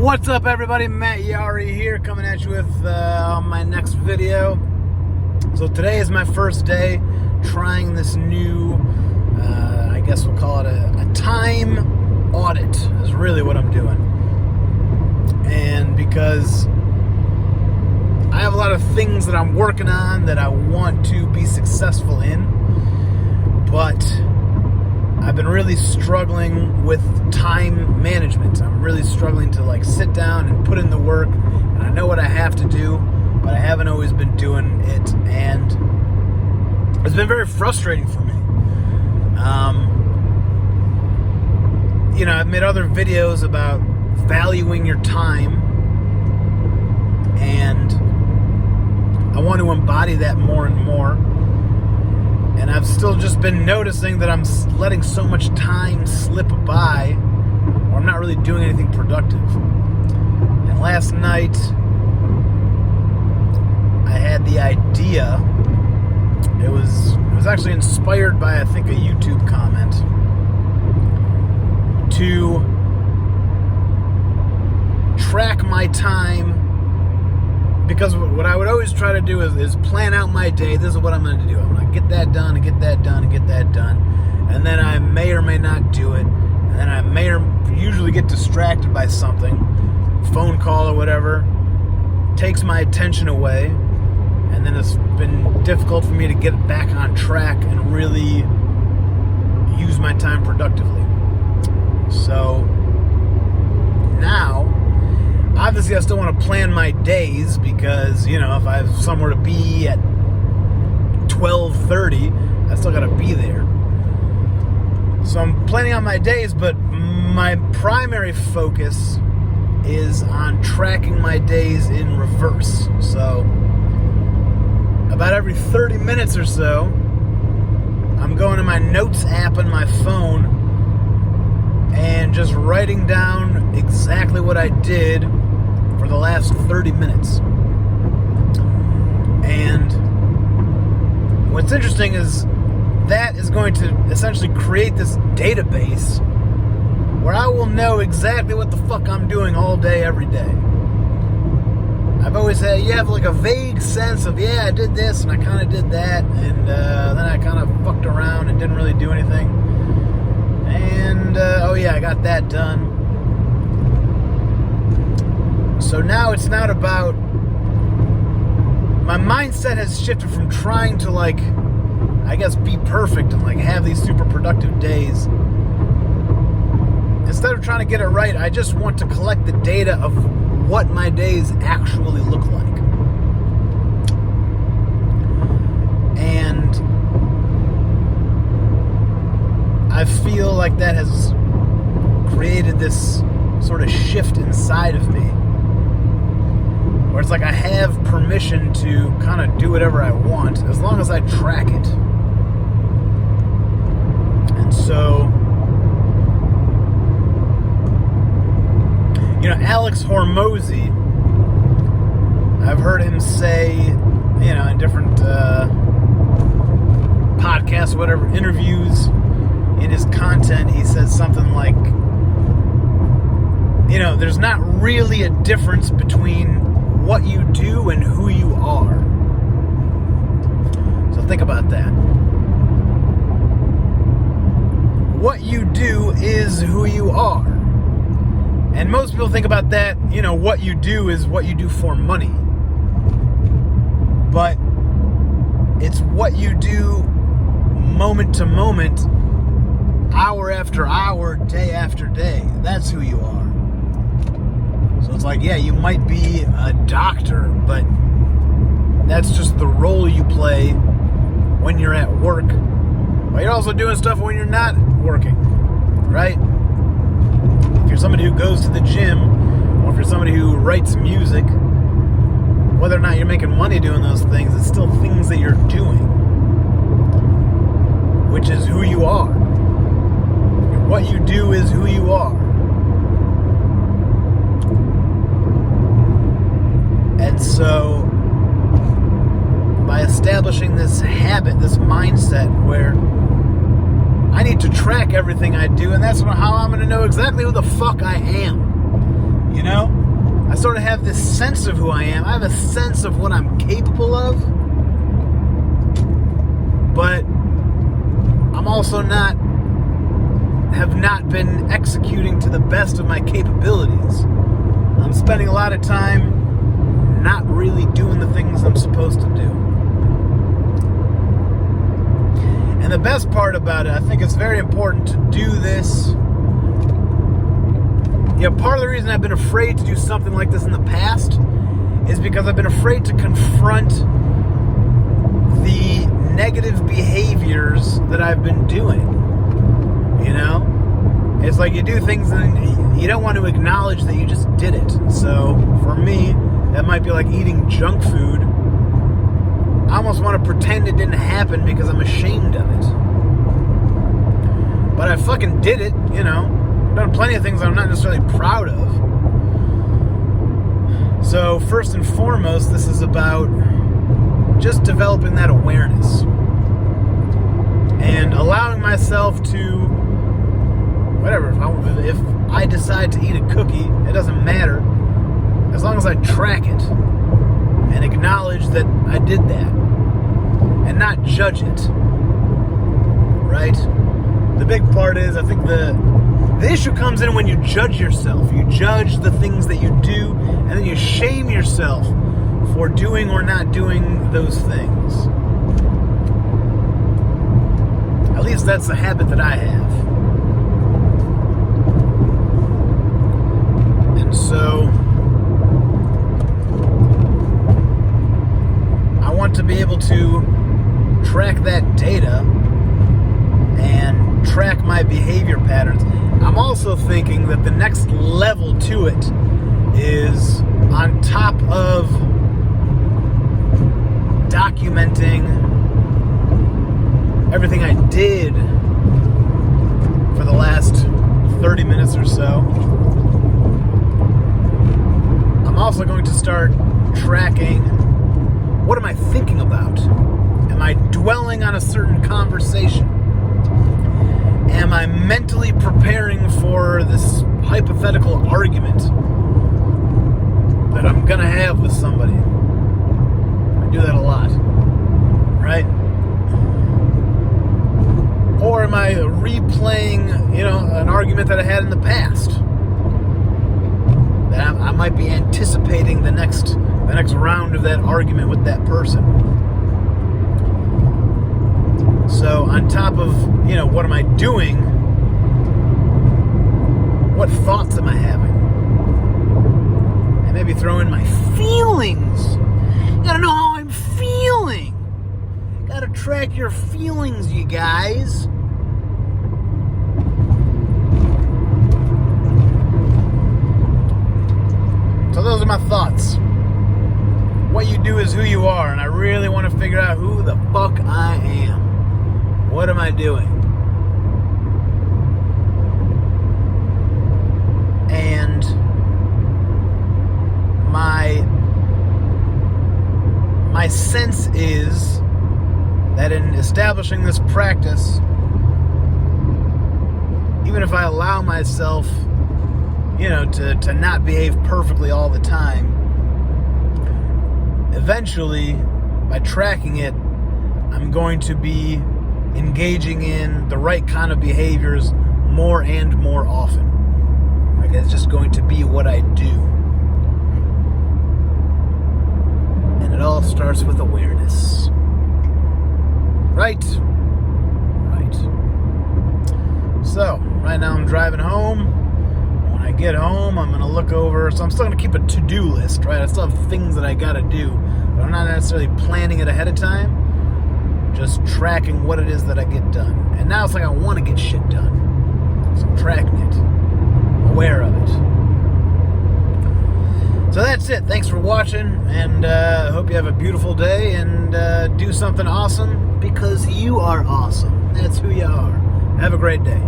What's up, everybody? Matt Yari here, coming at you with my next video. So today is my first day trying this new, I guess we'll call it a time audit is really what I'm doing. And because I have a lot of things that I'm working on that I want to be successful in, but I've been really struggling with time management. I'm really struggling to sit down and put in the work, and I know what I have to do, but I haven't always been doing it, and it's been very frustrating for me. I've made other videos about valuing your time, and I want to embody that more and more. And I've still just been noticing that I'm letting so much time slip by, or I'm not really doing anything productive. And last night, I had the idea. It was actually inspired by, I think, a YouTube comment, to track my time. Because what I would always try to do is plan out my day. This is what I'm going to do. I'm going to get that done and get that done and get that done. And then I may or may not do it. And then I may or usually get distracted by something. Phone call or whatever. Takes my attention away. And then it's been difficult for me to get back on track and really use my time productively. So now, obviously, I still want to plan my days because, if I have somewhere to be at 12:30, I still got to be there. So I'm planning on my days, but my primary focus is on tracking my days in reverse. So about every 30 minutes or so, I'm going to my notes app on my phone and just writing down exactly what I did for the last 30 minutes. And what's interesting is that is going to essentially create this database where I will know exactly what the fuck I'm doing all day, every day. I've always had, you have a vague sense of, I did this and I kind of did that, and then I kind of fucked around and didn't really do anything. And, I got that done. So now it's not about, my mindset has shifted from trying to be perfect and have these super productive days. Instead of trying to get it right, I just want to collect the data of what my days actually look like. And I feel like that has created this sort of shift inside of me, where it's I have permission to kind of do whatever I want as long as I track it. And so, Alex Hormozy, I've heard him say, in different podcasts, whatever, interviews, in his content, he says something like, there's not really a difference between what you do and who you are. So think about that. What you do is who you are. And most people think about that, what you do is what you do for money. But it's what you do moment to moment, hour after hour, day after day. That's who you are. So it's you might be a doctor, but that's just the role you play when you're at work. But you're also doing stuff when you're not working, right? If you're somebody who goes to the gym, or if you're somebody who writes music, whether or not you're making money doing those things, it's still things that you're doing, which is who you are. What you do is who you are. And so, by establishing this habit, this mindset where I need to track everything I do, and that's how I'm going to know exactly who the fuck I am. sort of have this sense of who I am. I have a sense of what I'm capable of. But I'm also have not been executing to the best of my capabilities. I'm spending a lot of time not really doing the things I'm supposed to do. And the best part about it, I think it's very important to do this. You know, part of the reason I've been afraid to do something like this in the past is because I've been afraid to confront the negative behaviors that I've been doing. You know? It's like you do things and you don't want to acknowledge that you just did it. So, for me, that might be like eating junk food. I almost want to pretend it didn't happen because I'm ashamed of it. But I fucking did it, you know. I've done plenty of things I'm not necessarily proud of. So, first and foremost, this is about just developing that awareness. And allowing myself to, whatever, if I decide to eat a cookie, it doesn't matter. As long as I track it and acknowledge that I did that and not judge it, right? The big part is, I think the issue comes in when you judge yourself. You judge the things that you do, and then you shame yourself for doing or not doing those things. At least that's the habit that I have. And so to be able to track that data and track my behavior patterns. I'm also thinking that the next level to it is, on top of documenting everything I did for the last 30 minutes or so, I'm also going to start tracking, what am I thinking about? Am I dwelling on a certain conversation? Am I mentally preparing for this hypothetical argument that I'm going to have with somebody? I do that a lot, right? Or am I replaying, an argument that I had in the past? That I might be anticipating the next round of that argument with that person. So on top of, what am I doing? What thoughts am I having? And maybe throw in my feelings. You gotta know how I'm feeling. You gotta track your feelings, you guys. So those are my thoughts. What you do is who you are, and I really want to figure out who the fuck I am. What am I doing? And my sense is that in establishing this practice, even if I allow myself, to not behave perfectly all the time, eventually, by tracking it, I'm going to be engaging in the right kind of behaviors more and more often. Like, it's just going to be what I do. And it all starts with awareness. Right? Right. So, right now I'm driving home. When I get home, I'm going to look over. So I'm still going to keep a to-do list, right? I still have things that I got to do. But I'm not necessarily planning it ahead of time. Just tracking what it is that I get done. And now it's like I want to get shit done. So I'm tracking it. Aware of it. So that's it. Thanks for watching. And I hope you have a beautiful day. And do something awesome. Because you are awesome. That's who you are. Have a great day.